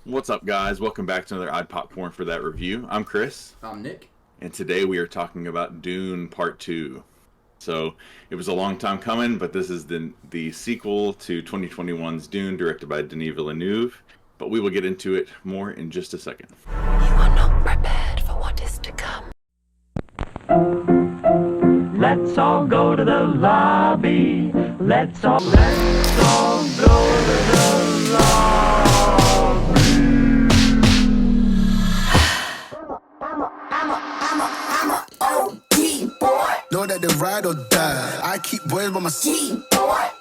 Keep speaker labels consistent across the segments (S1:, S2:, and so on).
S1: What's up, guys? Welcome back to another Odd Popcorn for That review. I'm Chris.
S2: I'm Nick.
S1: And today we are talking about Dune Part 2. So, it was a long time coming, but this is the sequel to 2021's Dune, directed by Denis Villeneuve. But we will get into it more in just a second.
S3: You are not prepared for what is to come.
S4: Let's all go to the lobby. Let's all go to the lobby.
S3: I'm a boy.
S5: Know that they ride or die. I keep boys by my side.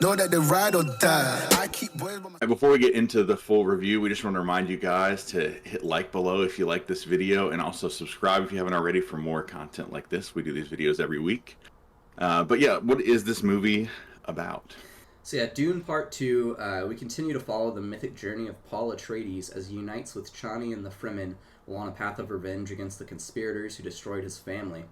S5: Know that they ride or die. I keep boys by my
S1: And before we get into the full review, we just want to remind you guys to hit like below if you like this video, and also subscribe if you haven't already for more content like this. We do these videos every week. But yeah, what is this movie about?
S2: So yeah, Dune Part 2, we continue to follow the mythic journey of Paul Atreides as he unites with Chani and the Fremen while on a path of revenge against the conspirators who destroyed his family.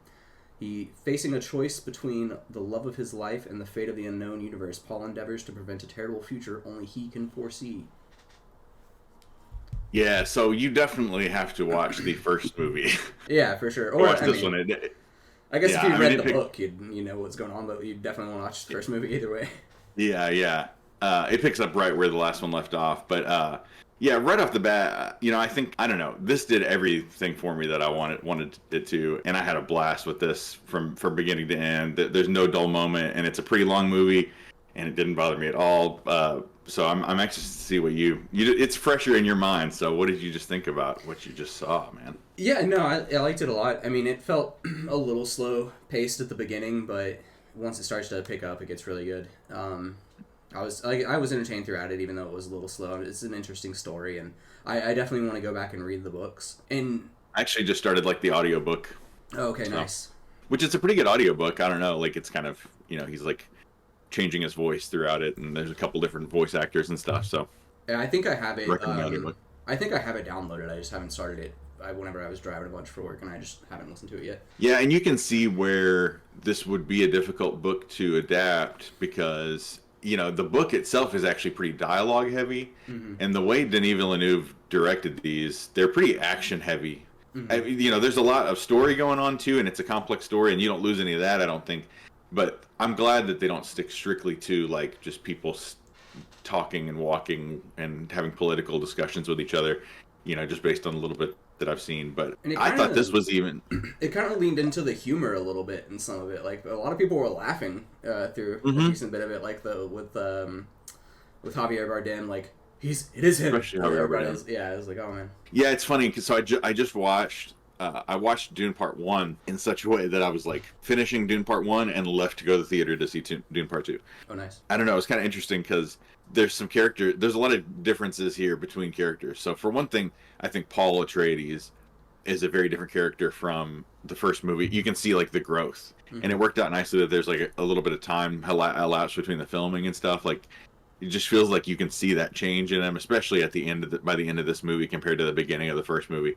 S2: He, facing a choice between the love of his life and the fate of the unknown universe, Paul endeavors to prevent a terrible future only he can foresee.
S1: Yeah, so you definitely have to watch the first movie.
S2: Yeah, for sure. Or
S1: Watch this one.
S2: I guess
S1: Yeah,
S2: if you
S1: I
S2: read
S1: mean,
S2: the book, you know what's going on, but you definitely want to watch the first movie either way.
S1: Yeah. It picks up right where the last one left off. But yeah, right off the bat, I don't know. This did everything for me that I wanted it to, and I had a blast with this from beginning to end. There's no dull moment, and it's a pretty long movie, and it didn't bother me at all. So I'm anxious to see what it's fresher in your mind. So what did you just think about what you just saw, man?
S2: Yeah, no, I liked it a lot. I mean, it felt a little slow paced at the beginning, but once it starts to pick up, it gets really good. I was entertained throughout it, even though it was a little slow. It's an interesting story, and I definitely want to go back and read the books. And
S1: I actually just started the audiobook.
S2: Oh, okay, nice.
S1: Which is a pretty good audiobook. I don't know, it's kind of, he's changing his voice throughout it, and there's a couple different voice actors and stuff. So
S2: yeah, I think I have it.
S1: Recommend the audiobook.
S2: I think I have it downloaded. I just haven't started it. Whenever I was driving a bunch for work, and I just haven't listened to it yet.
S1: Yeah, and you can see where this would be a difficult book to adapt because, the book itself is actually pretty dialogue heavy, and the way Denis Villeneuve directed these, they're pretty action heavy. There's a lot of story going on too, and it's a complex story, and you don't lose any of that, I don't think. But I'm glad that they don't stick strictly to just people talking and walking and having political discussions with each other, just based on a little bit that I've seen. But I thought this was even...
S2: It kind of leaned into the humor a little bit in some of it. A lot of people were laughing through a decent bit of it, with Javier Bardem, it is him.
S1: Especially Javier Bardem.
S2: Yeah, I was like, oh man.
S1: Yeah, it's funny because I just watched... I watched Dune Part 1 in such a way that I was finishing Dune Part 1 and left to go to the theater to see Dune Part 2.
S2: Oh, nice.
S1: I don't know, it's kind of interesting because there's a lot of differences here between characters. So for one thing, I think Paul Atreides is a very different character from the first movie. You can see the growth, and it worked out nicely that there's a little bit of time elapsed between the filming and stuff. It just feels like you can see that change in him, especially at the end by the end of this movie compared to the beginning of the first movie.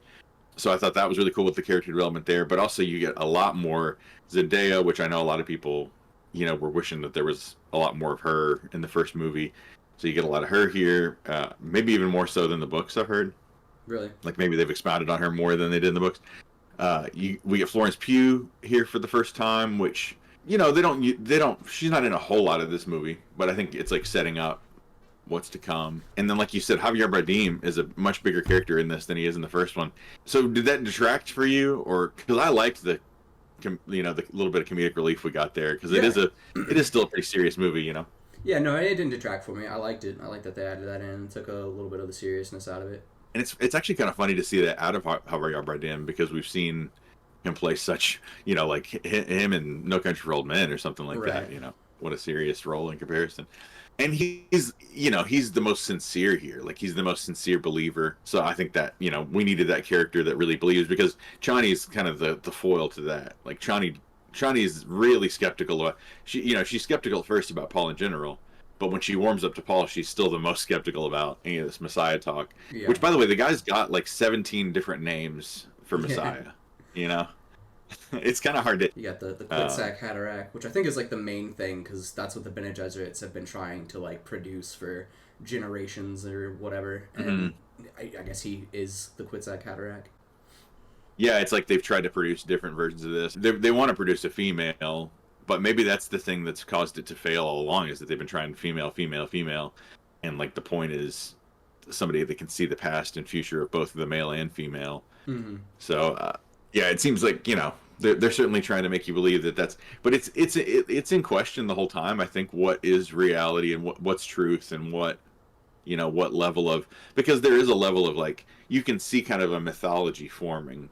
S1: So I thought that was really cool with the character development there, but also you get a lot more Zendaya, which I know a lot of people, were wishing that there was a lot more of her in the first movie. So you get a lot of her here, maybe even more so than the books, I've heard.
S2: Really?
S1: Maybe they've expounded on her more than they did in the books. We get Florence Pugh here for the first time, which, they don't, she's not in a whole lot of this movie, but I think it's setting up what's to come. And then, like you said, Javier Bardem is a much bigger character in this than he is in the first one. So did that detract for you, or because I liked the little bit of comedic relief we got there, because it is still a pretty serious movie,
S2: Yeah, no, it didn't detract for me. I liked it. I liked that they added that in and took a little bit of the seriousness out of it.
S1: And it's actually kind of funny to see that out of Javier Bardem, because we've seen him play such, him in No Country for Old Men or something like that. What a serious role in comparison. And he's the most sincere here. He's the most sincere believer. So I think that, we needed that character that really believes, because Chani's kind of the foil to that. Chani's really skeptical of, she's skeptical at first about Paul in general, but when she warms up to Paul, she's still the most skeptical about any of this Messiah talk. Yeah. Which, by the way, the guy's got 17 different names for Messiah. It's kind of hard to...
S2: You got the Quetzalcoatl Haderach, which I think is the main thing, because that's what the Bene Gesserits have been trying to produce for generations or whatever. And I guess he is the Kwisatz Haderach.
S1: Yeah, it's like they've tried to produce different versions of this. They want to produce a female, but maybe that's the thing that's caused it to fail all along, is that they've been trying female, female, female, and like the point is somebody that can see the past and future of both the male and female.
S2: Mm-hmm.
S1: So yeah, it seems like, you know, they're certainly trying to make you believe that that's, but it's in question the whole time. I think what is reality and what's truth and what, you know, what level of, because there is a level of like, you can see kind of a mythology forming.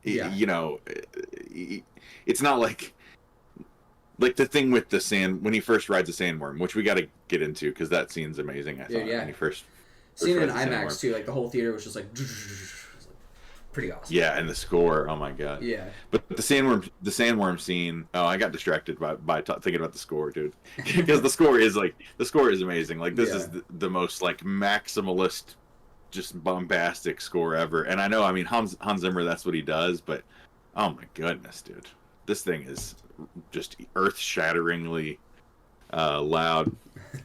S2: Yeah.
S1: You know, it's not like the thing with the sand, when he first rides a sandworm, which we got to get into because that scene's amazing. I thought when he first
S2: seen it in
S1: rides the
S2: IMAX
S1: sandworm.
S2: too. Like the whole theater was just like pretty awesome.
S1: Yeah, and the score, oh my god.
S2: Yeah.
S1: But the sandworm scene, oh, I got distracted by thinking about the score, dude, because the score is amazing. Like this is the most like maximalist, just bombastic score ever. And I know, I mean, Hans Zimmer, that's what he does, but oh my goodness, dude, this thing is just earth-shatteringly loud.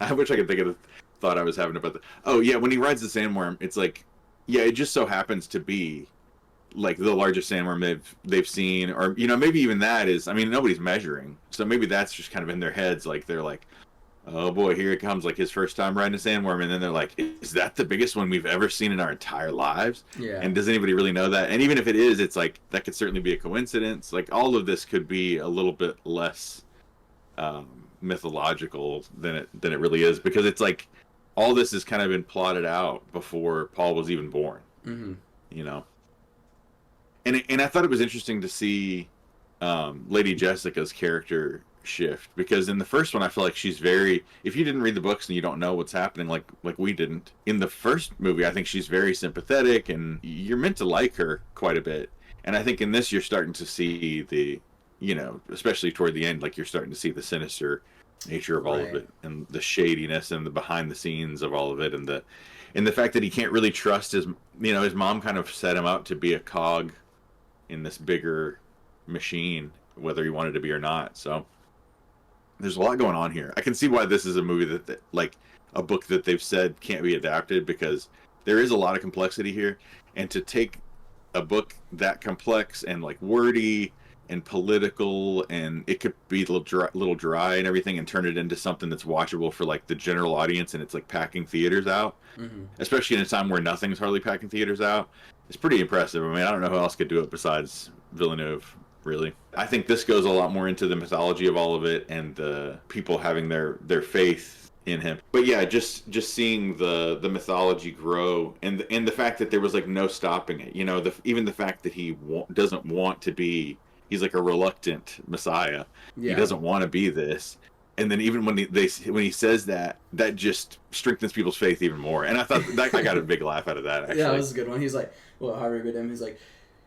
S1: I wish I could think of the thought I was having about the. Oh yeah, when he rides the sandworm, it's like, yeah, it just so happens to be like the largest sandworm they've seen, or you know, maybe even that is. I mean, nobody's measuring, so maybe that's just kind of in their heads. Like they're like, oh boy, here it comes, like his first time riding a sandworm, and then they're like, is that the biggest one we've ever seen in our entire lives?
S2: Yeah.
S1: And does anybody really know that? And even if it is, it's like that could certainly be a coincidence. Like all of this could be a little bit less mythological than it really is, because it's like all this has kind of been plotted out before Paul was even born.
S2: Mm-hmm.
S1: You know. And I thought it was interesting to see Lady Jessica's character shift, because in the first one I feel like she's very, if you didn't read the books and you don't know what's happening like we didn't in the first movie, I think she's very sympathetic and you're meant to like her quite a bit. And I think in this you're starting to see the, you know, especially toward the end, like you're starting to see the sinister nature of all of it, and the shadiness and the behind the scenes of all of it, and the fact that he can't really trust his, you know, his mom kind of set him up to be a cog in this bigger machine, whether he wanted to be or not. So there's a lot going on here. I can see why this is a movie that like a book that they've said can't be adapted, because there is a lot of complexity here, and to take a book that complex and like wordy and political, and it could be a little dry and everything, and turn it into something that's watchable for like the general audience, and it's like packing theaters out, especially in a time where nothing's hardly packing theaters out. It's pretty impressive. I mean, I don't know who else could do it besides Villeneuve, really. I think this goes a lot more into the mythology of all of it and the people having their faith in him. But yeah, just seeing the mythology grow, and the fact that there was like no stopping it. You know, even the fact that he doesn't want to be. He's like a reluctant messiah. Yeah. He doesn't want to be this. And then even when he says that just strengthens people's faith even more. And I thought that I got a big laugh out of that, actually.
S2: Yeah, that was a good one. He's like, well, Javier Bardem, he's like,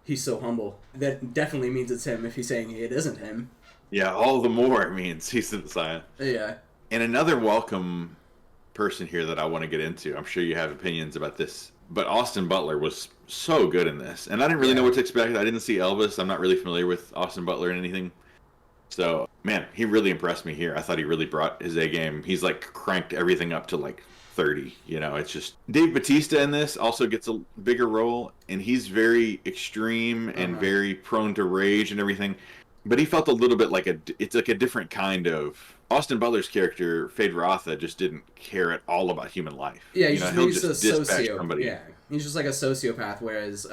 S2: he's so humble. That definitely means it's him if he's saying it isn't him.
S1: Yeah, all the more it means he's the Messiah.
S2: Yeah.
S1: And another welcome person here that I want to get into, I'm sure you have opinions about this, but Austin Butler was so good in this. And I didn't really know what to expect. I didn't see Elvis. I'm not really familiar with Austin Butler and anything. So, man, he really impressed me here. I thought he really brought his A game. He's like cranked everything up to like 30. You know, it's just Dave Bautista in this also gets a bigger role, and he's very extreme and very prone to rage and everything. But he felt a little bit like it's like a different kind of. Austin Butler's character, Fade Rotha, just didn't care at all about human life.
S2: Yeah, he's just a
S1: dispatch somebody.
S2: Yeah, he's just like a sociopath, whereas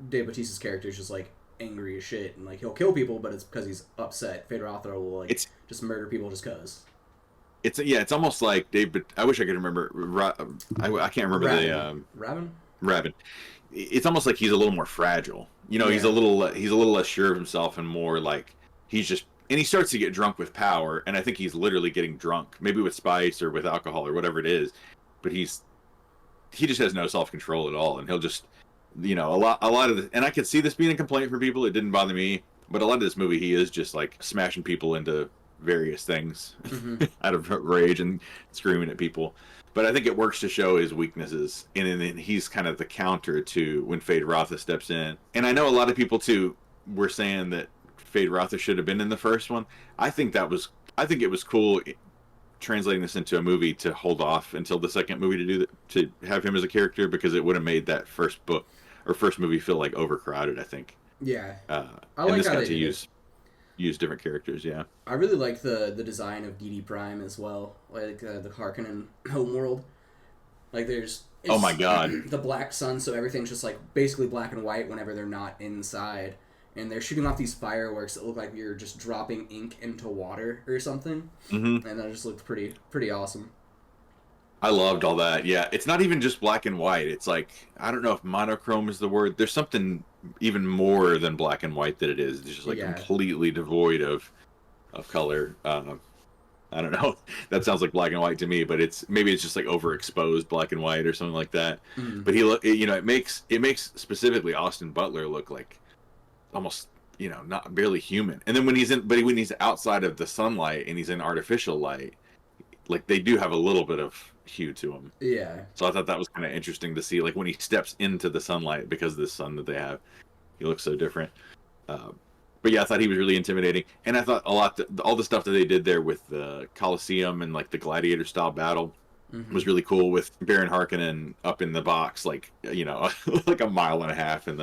S2: Dave Bautista's character is just like angry as shit, and like he'll kill people, but it's because he's upset. Fade Rotha will like just murder people just cause.
S1: It's almost like Dave. I wish I could remember. I can't remember Rabin. It's almost like he's a little more fragile. You know, he's a little less sure of himself, and more like he's just. And he starts to get drunk with power, and I think he's literally getting drunk, maybe with spice or with alcohol or whatever it is. But he just has no self-control at all, and he'll just, you know, a lot of and I could see this being a complaint from people. It didn't bother me, but a lot of this movie, he is just like smashing people into various things out of rage and screaming at people. But I think it works to show his weaknesses, and then he's kind of the counter to when Fade Rotha steps in. And I know a lot of people too were saying that Fade Rotha should have been in the first one. I think it was cool translating this into a movie to hold off until the second movie to have him as a character, because it would have made that first book or first movie feel like overcrowded, I think.
S2: Yeah. I
S1: and
S2: like
S1: this
S2: how
S1: got
S2: they
S1: to
S2: did
S1: use different characters. Yeah.
S2: I really like the design of DD Prime as well, like the Harkonnen homeworld. Like
S1: Oh my God.
S2: The black sun, so everything's just like basically black and white whenever they're not inside, and they're shooting off these fireworks that look like you're just dropping ink into water or something, and that just looked pretty awesome.
S1: I loved all that. Yeah, it's not even just black and white. It's like, I don't know if monochrome is the word. There's something even more than black and white that it is. It's just like completely devoid of color. I don't know. That sounds like black and white to me, but maybe it's just like overexposed black and white or something like that. But it makes specifically Austin Butler look like almost, not barely human. And then when he's outside of the sunlight and he's in artificial light, like they do have a little bit of hue to him.
S2: Yeah.
S1: So I thought that was kind of interesting to see, like when he steps into the sunlight, because of the sun that they have, he looks so different. But yeah, I thought he was really intimidating, and I thought all the stuff that they did there with the Colosseum and like the gladiator style battle was really cool, with Baron Harkonnen up in the box, like like a mile and a half in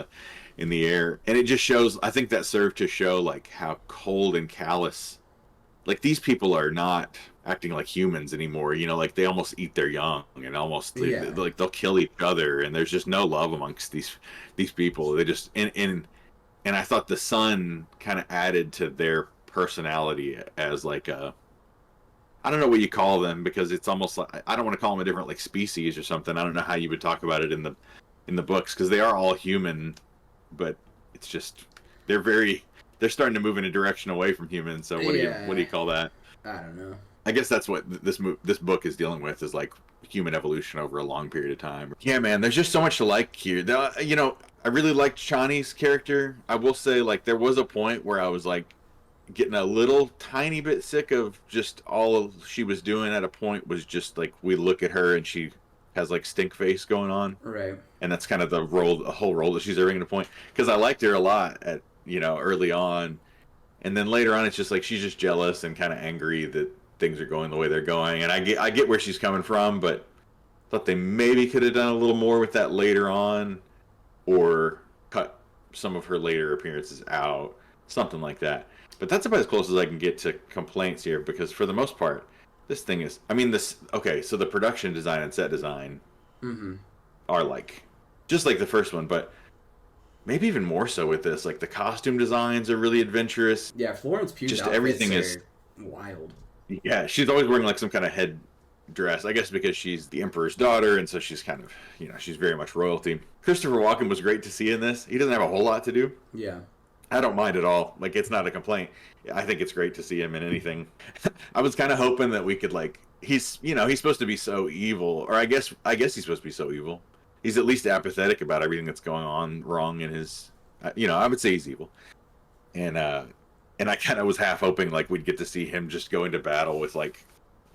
S1: the air, and it just shows. I think that served to show like how cold and callous, like these people are not acting like humans anymore. Like they almost eat their young, and almost like they'll kill each other, and there's just no love amongst these people. They just and I thought the sun kind of added to their personality as like I don't know what you call them, because it's almost like, I don't want to call them a different like species or something. I don't know how you would talk about it in the books, because they are all human, but it's just they're starting to move in a direction away from humans. So what do you call that?
S2: I don't know.
S1: I guess that's what this book is dealing with, is like human evolution over a long period of time. Yeah, man, there's just so much to like here. I really liked Chani's character. I will say, like, there was a point where I was like getting a little tiny bit sick of just all she was doing. At a point was just like, we look at her and she has like stink face going on,
S2: right? And
S1: that's kind of the whole role that she's serving at a point. Because I liked her a lot at early on, and then later on it's just like she's just jealous and kind of angry that things are going the way they're going. And I get where she's coming from, but thought they maybe could have done a little more with that later on, or cut some of her later appearances out, something like that. But that's about as close as I can get to complaints here, because for the most part, this thing is, so the production design and set design are like, just like the first one, but maybe even more so with this. Like the costume designs are really adventurous.
S2: Yeah, Florence Pugh,
S1: just everything is
S2: wild.
S1: Yeah, she's always wearing like some kind of head dress, I guess because she's the emperor's daughter, and so she's kind of, she's very much royalty. Christopher Walken was great to see in this. He doesn't have a whole lot to do.
S2: Yeah,
S1: I don't mind at all. Like, it's not a complaint. I think it's great to see him in anything. I was kind of hoping that we could, like, he's supposed to be so evil, or I guess he's supposed to be so evil. He's at least apathetic about everything that's going on wrong in his, I would say he's evil. And I kind of was half hoping like we'd get to see him just go into battle with like,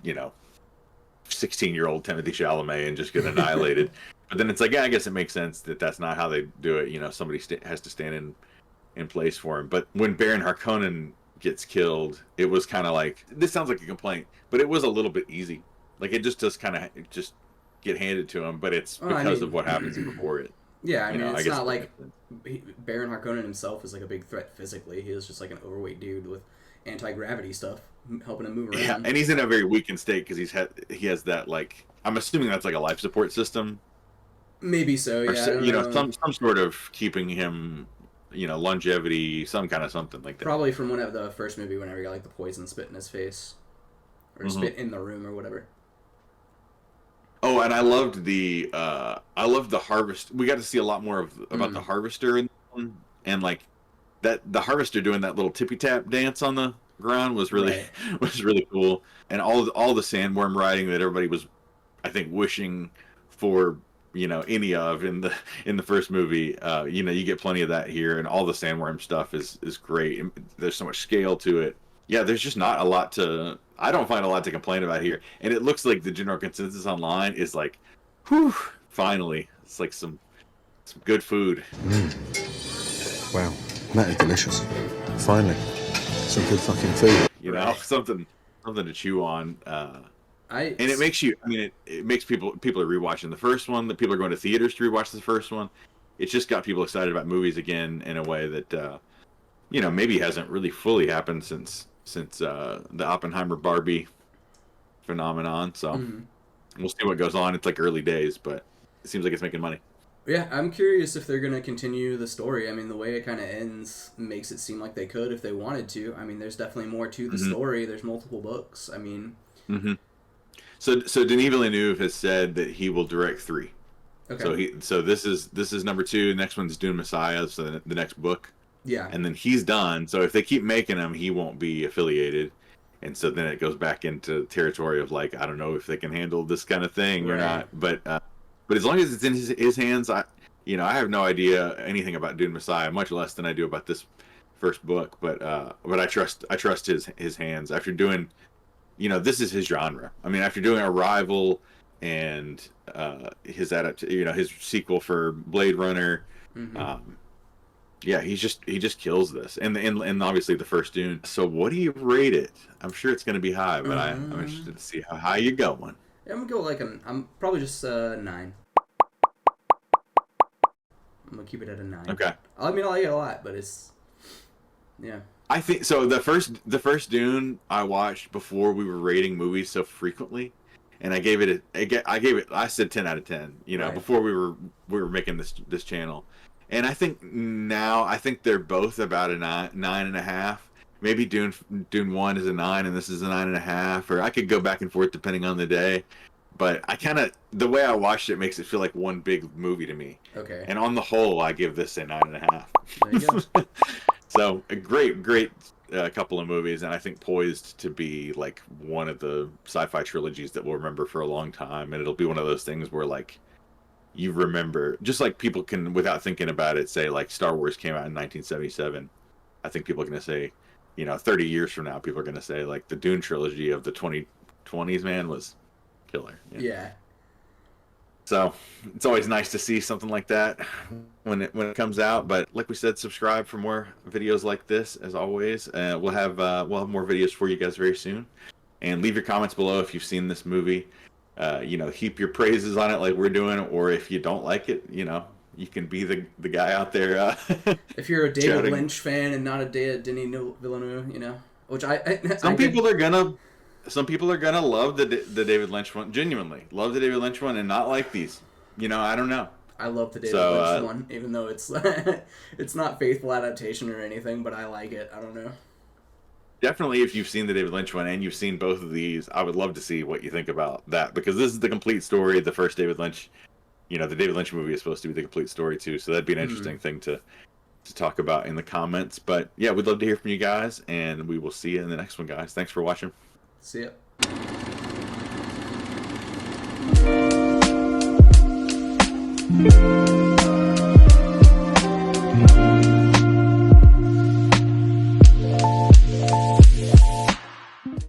S1: 16-year-old Timothee Chalamet and just get annihilated. But then it's like, yeah, I guess it makes sense that that's not how they do it. Somebody has to stand in place for him. But when Baron Harkonnen gets killed, it was kind of like, this sounds like a complaint, but it was a little bit easy. Like it just does kind of just get handed to him, but it's because of what happens before it.
S2: Yeah, it's not like Baron Harkonnen himself is like a big threat physically. He is just like an overweight dude with anti-gravity stuff helping him move around.
S1: Yeah, and he's in a very weakened state because he has that, like, I'm assuming that's like a life support system.
S2: Maybe so, yeah.
S1: Or some sort of keeping him, longevity, some kind of something like that.
S2: Probably from the first movie, whenever he got like the poison spit in his face, or spit in the room or whatever.
S1: Oh, and I loved the harvest. We got to see a lot more about the harvester and like that the harvester doing that little tippy tap dance on the ground was really cool. And all the sandworm riding that everybody was, I think, wishing for, any of in the first movie. You get plenty of that here, and all the sandworm stuff is great. There's so much scale to it. Yeah, there's just not a lot I don't find a lot to complain about here. And it looks like the general consensus online is like, whew, finally. It's like some good food.
S5: Wow, that is delicious. Finally, some good fucking food.
S1: Something to chew on.
S2: And
S1: it makes you. I mean, it makes people are rewatching the first one. That people are going to theaters to rewatch the first one. It's just got people excited about movies again in a way that maybe hasn't really fully happened since the Oppenheimer Barbie phenomenon. So we'll see what goes on. It's like early days, but it seems like it's making money.
S2: Yeah, I'm curious if they're going to continue the story. I mean, the way it kind of ends makes it seem like they could if they wanted to. I mean, there's definitely more to the story. There's multiple books. I mean...
S1: So Denis Villeneuve has said that he will direct 3.
S2: Okay.
S1: So this is number 2. The next one's Dune Messiah, so the next book.
S2: Yeah.
S1: And then he's done. So if they keep making them, he won't be affiliated. And so then it goes back into territory of like, I don't know if they can handle this kind of thing or not. But as long as it's in his hands, I have no idea anything about Dune Messiah, much less than I do about this first book. But I trust his hands after doing, this is his genre. I mean, after doing Arrival and his his sequel for Blade Runner, he just kills this, and obviously the first Dune. So what do you rate it? I'm sure it's going to be high, but I'm interested to see how high you going.
S2: Yeah, I'm gonna go I'm probably just 9. I'm gonna keep it at a 9.
S1: Okay.
S2: I mean, I like it a lot, but it's
S1: I think so. The first Dune I watched before we were rating movies so frequently, and I gave it I said 10 out of 10.
S2: Right.
S1: Before we were making this channel, and I think now they're both about a 9.5. Maybe Dune 1 is a 9 and this is a 9.5, or I could go back and forth depending on the day. But the way I watched it makes it feel like one big movie to me.
S2: okay.
S1: And on the whole, I give this a 9.5.
S2: There you go.
S1: So a great couple of movies, and I think poised to be like one of the sci-fi trilogies that we'll remember for a long time. And it'll be one of those things where like you remember, just like people can, without thinking about it, say like Star Wars came out in 1977. I think people are going to say, 30 years from now, people are going to say like the Dune trilogy of the 2020s, man, was killer.
S2: Yeah.
S1: So it's always nice to see something like that when it comes out. But like we said, subscribe for more videos like this. As always, we'll have more videos for you guys very soon. And leave your comments below if you've seen this movie. Heap your praises on it like we're doing, or if you don't like it, you can be the guy out there.
S2: If you're a David
S1: shouting.
S2: Lynch fan and not a Denis Villeneuve, which
S1: Some people are gonna love the David Lynch one, genuinely love the David Lynch one, and not like these. I don't know.
S2: I love the David Lynch one, even though it's it's not faithful adaptation or anything, but I like it. I don't know.
S1: Definitely, if you've seen the David Lynch one and you've seen both of these, I would love to see what you think about that, because this is the complete story. The first David Lynch, the David Lynch movie is supposed to be the complete story too, so that'd be an interesting thing to talk about in the comments. But yeah, we'd love to hear from you guys, and we will see you in the next one, guys. Thanks for watching.
S2: See ya.